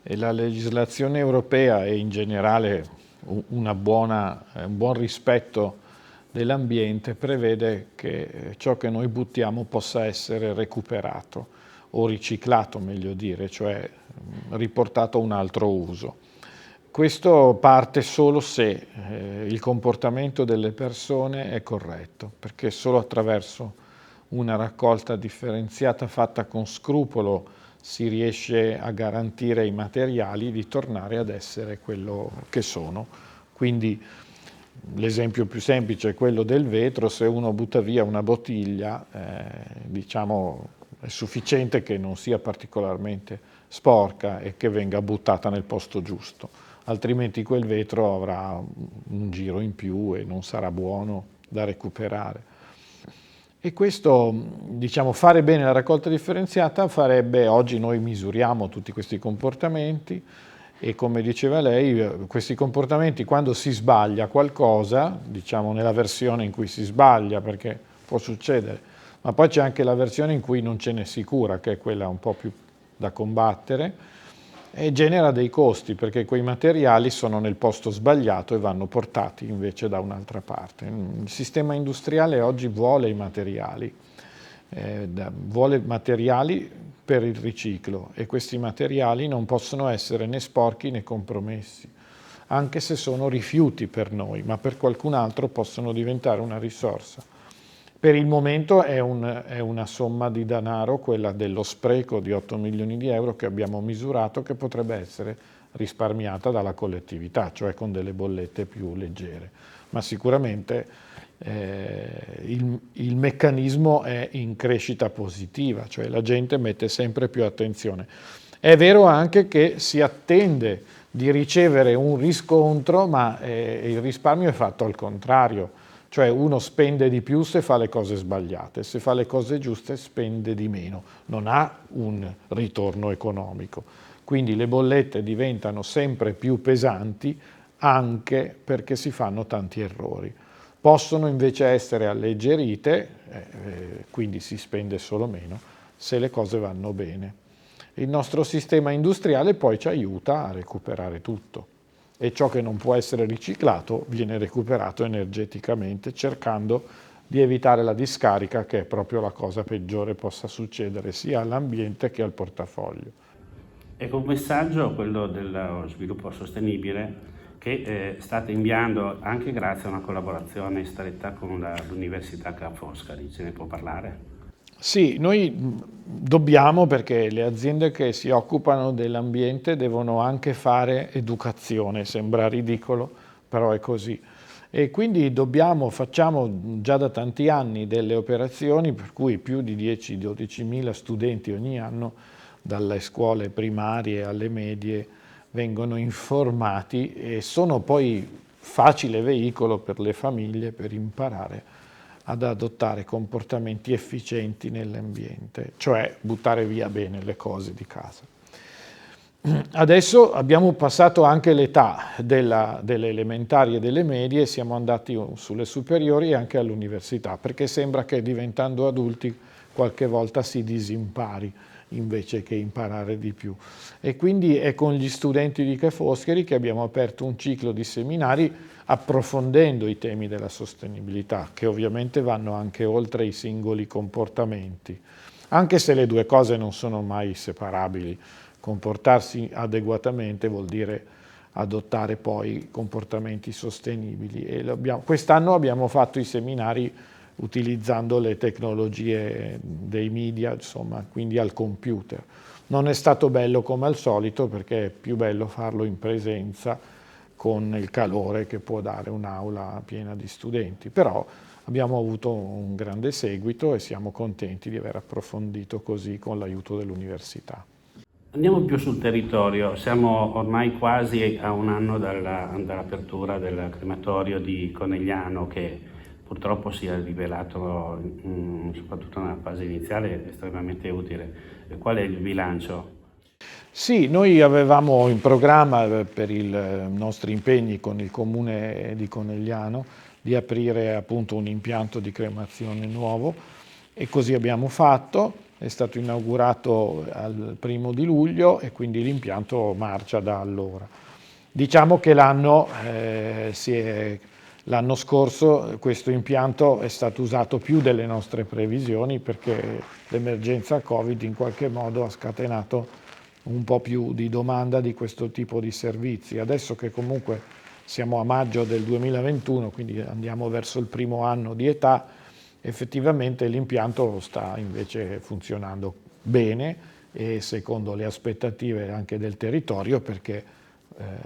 e la legislazione europea e in generale un buon rispetto dell'ambiente prevede che ciò che noi buttiamo possa essere recuperato o riciclato, meglio dire, cioè riportato a un altro uso. Questo parte solo se il comportamento delle persone è corretto, perché solo attraverso una raccolta differenziata fatta con scrupolo si riesce a garantire ai materiali di tornare ad essere quello che sono. Quindi l'esempio più semplice è quello del vetro: se uno butta via una bottiglia, diciamo, è sufficiente che non sia particolarmente sporca e che venga buttata nel posto giusto, altrimenti quel vetro avrà un giro in più e non sarà buono da recuperare. E questo, diciamo, fare bene la raccolta differenziata farebbe, oggi noi misuriamo tutti questi comportamenti e, come diceva lei, questi comportamenti, quando si sbaglia qualcosa, diciamo nella versione in cui si sbaglia, perché può succedere, ma poi c'è anche la versione in cui non ce n'è sicura, che è quella un po' più da combattere, e genera dei costi, perché quei materiali sono nel posto sbagliato e vanno portati invece da un'altra parte. Il sistema industriale oggi vuole i materiali, vuole materiali per il riciclo, e questi materiali non possono essere né sporchi né compromessi, anche se sono rifiuti per noi, ma per qualcun altro possono diventare una risorsa. Per il momento è una somma di denaro, quella dello spreco di 8 milioni di euro che abbiamo misurato, che potrebbe essere risparmiata dalla collettività, cioè con delle bollette più leggere. Ma sicuramente il meccanismo è in crescita positiva, cioè la gente mette sempre più attenzione. È vero anche che si attende di ricevere un riscontro, ma il risparmio è fatto al contrario. Cioè uno spende di più se fa le cose sbagliate, se fa le cose giuste spende di meno, non ha un ritorno economico. Quindi le bollette diventano sempre più pesanti anche perché si fanno tanti errori. Possono invece essere alleggerite, quindi si spende solo meno, se le cose vanno bene. Il nostro sistema industriale poi ci aiuta a recuperare tutto, e ciò che non può essere riciclato viene recuperato energeticamente, cercando di evitare la discarica, che è proprio la cosa peggiore possa succedere sia all'ambiente che al portafoglio. Ecco, un messaggio, quello dello sviluppo sostenibile, che state inviando anche grazie a una collaborazione stretta con l'Università Ca' Foscari. Ce ne può parlare? Sì, noi dobbiamo, perché le aziende che si occupano dell'ambiente devono anche fare educazione, sembra ridicolo, però è così. E quindi facciamo già da tanti anni delle operazioni per cui più di 10-12 mila studenti ogni anno, dalle scuole primarie alle medie, vengono informati e sono poi facile veicolo per le famiglie per imparare ad adottare comportamenti efficienti nell'ambiente, cioè buttare via bene le cose di casa. Adesso abbiamo passato anche l'età delle elementari e delle medie, siamo andati sulle superiori e anche all'università, perché sembra che diventando adulti qualche volta si disimpari invece che imparare di più. E quindi è con gli studenti di Ca' Foscari che abbiamo aperto un ciclo di seminari approfondendo i temi della sostenibilità, che ovviamente vanno anche oltre i singoli comportamenti, anche se le due cose non sono mai separabili. Comportarsi adeguatamente vuol dire adottare poi comportamenti sostenibili, e quest'anno abbiamo fatto i seminari utilizzando le tecnologie dei media, insomma, quindi al computer. Non è stato bello come al solito, perché è più bello farlo in presenza con il calore che può dare un'aula piena di studenti, però abbiamo avuto un grande seguito e siamo contenti di aver approfondito così con l'aiuto dell'università. Andiamo più sul territorio, siamo ormai quasi a un anno dall'apertura del crematorio di Conegliano, che purtroppo si è rivelato, soprattutto nella fase iniziale, estremamente utile. Qual è il bilancio? Sì, noi avevamo in programma per i nostri impegni con il comune di Conegliano di aprire appunto un impianto di cremazione nuovo, e così abbiamo fatto. è stato inaugurato al 1° luglio e quindi l'impianto marcia da allora. Diciamo che l'anno scorso questo impianto è stato usato più delle nostre previsioni perché l'emergenza Covid in qualche modo ha scatenato un po' più di domanda di questo tipo di servizi. Adesso che comunque siamo a maggio del 2021, quindi andiamo verso il primo anno di età, effettivamente l'impianto sta invece funzionando bene e secondo le aspettative anche del territorio, perché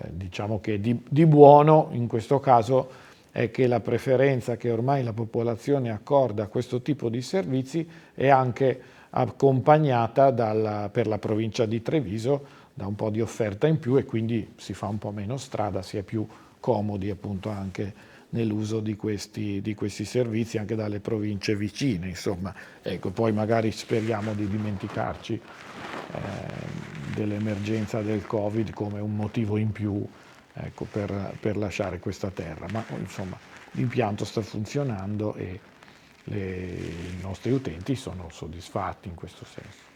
diciamo che di buono in questo caso è che la preferenza che ormai la popolazione accorda a questo tipo di servizi è anche accompagnata per la provincia di Treviso da un po' di offerta in più e quindi si fa un po' meno strada, si è più comodi appunto anche nell'uso di questi servizi anche dalle province vicine, insomma. Ecco, poi magari speriamo di dimenticarci dell'emergenza del Covid come un motivo in più, ecco, per lasciare questa terra, ma insomma l'impianto sta funzionando e i nostri utenti sono soddisfatti in questo senso.